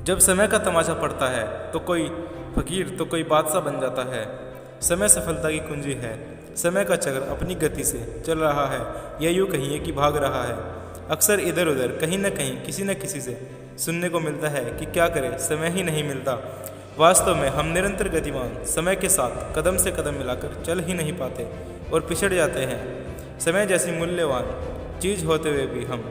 जब समय का तमाशा पड़ता है तो कोई फकीर तो कोई बादशाह बन जाता है। समय सफलता की कुंजी है। समय का चक्र अपनी गति से चल रहा है या यूँ कहिए कि भाग रहा है। अक्सर इधर उधर कहीं न कहीं किसी न किसी से सुनने को मिलता है कि क्या करें, समय ही नहीं मिलता। वास्तव में हम निरंतर गतिमान समय के साथ कदम से कदम मिलाकर चल ही नहीं पाते और पिछड़ जाते हैं। समय जैसी मूल्यवान चीज़ होते हुए भी हम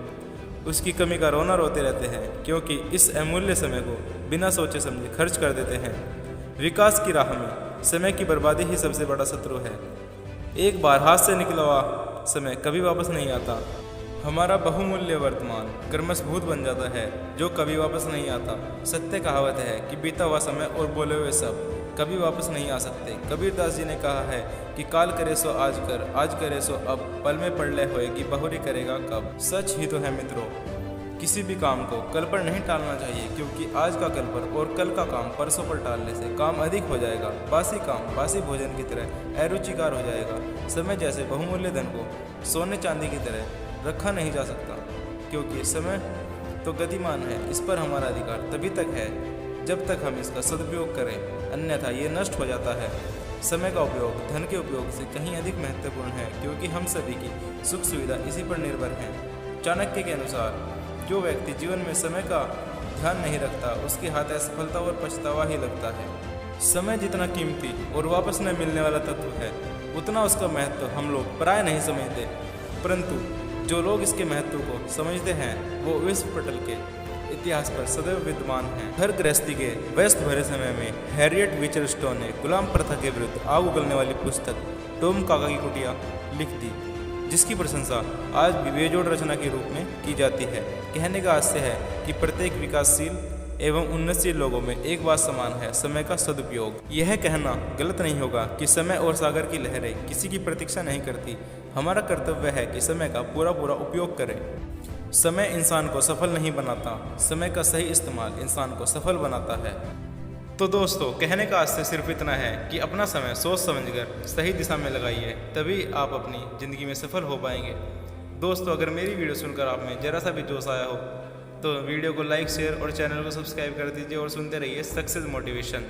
उसकी कमी का रोना रोते रहते हैं, क्योंकि इस अमूल्य समय को बिना सोचे समझे खर्च कर देते हैं। विकास की राह में समय की बर्बादी ही सबसे बड़ा शत्रु है। एक बार हाथ से निकला हुआ समय कभी वापस नहीं आता। हमारा बहुमूल्य वर्तमान कर्मशभूत बन जाता है जो कभी वापस नहीं आता। सत्य कहावत है कि बीता हुआ समय और बोले हुए सब कभी वापस नहीं आ सकते। कबीरदास जी ने कहा है कि काल करे सो आज कर, आज करे सो अब, पल में पड़ ले होएगी बहुरी करेगा कब। सच ही तो है मित्रों, किसी भी काम को कल पर नहीं टालना चाहिए, क्योंकि आज का कल पर और कल का काम परसों पर टालने से काम अधिक हो जाएगा। बासी काम बासी भोजन की तरह अरुचिकार हो जाएगा। समय जैसे बहुमूल्य धन को सोने चांदी की तरह रखा नहीं जा सकता, क्योंकि समय तो गतिमान है। इस पर हमारा अधिकार तभी तक है जब तक हम इसका सदुपयोग करें, अन्यथा ये नष्ट हो जाता है। समय का उपयोग धन के उपयोग से कहीं अधिक महत्वपूर्ण है, क्योंकि हम सभी की सुख सुविधा इसी पर निर्भर है। चाणक्य के अनुसार जो व्यक्ति जीवन में समय का ध्यान नहीं रखता उसके हाथ असफलता और पछतावा ही लगता है। समय जितना कीमती और वापस न मिलने वाला तत्व है, उतना उसका महत्व हम लोग प्राय नहीं समझते। परंतु जो लोग इसके महत्व को समझते हैं वो विश्व पटल के इतिहास पर सदैव विद्यमान हैं। हर गृहस्थी के व्यस्त भरे समय में हैरियट बीचर स्टो ने गुलाम प्रथा के विरुद्ध आग उगलने वाली पुस्तक टॉम काका की कुटिया लिख दी, जिसकी प्रशंसा आज भी बेजोड़ रचना के रूप में की जाती है। कहने का आशय है कि प्रत्येक विकासशील एवं उन्नतशील लोगों में एक बात समान है, समय का सदुपयोग। यह कहना गलत नहीं होगा कि समय और सागर की लहरें किसी की प्रतीक्षा नहीं करती। हमारा कर्तव्य है कि समय का पूरा उपयोग करें। समय इंसान को सफल नहीं बनाता, समय का सही इस्तेमाल इंसान को सफल बनाता है। तो दोस्तों, कहने का आशय सिर्फ इतना है कि अपना समय सोच समझकर सही दिशा में लगाइए, तभी आप अपनी ज़िंदगी में सफल हो पाएंगे। दोस्तों, अगर मेरी वीडियो सुनकर आप में ज़रा सा भी जोश आया हो तो वीडियो को लाइक, शेयर और चैनल को सब्सक्राइब कर दीजिए और सुनते रहिए सक्सेस मोटिवेशन।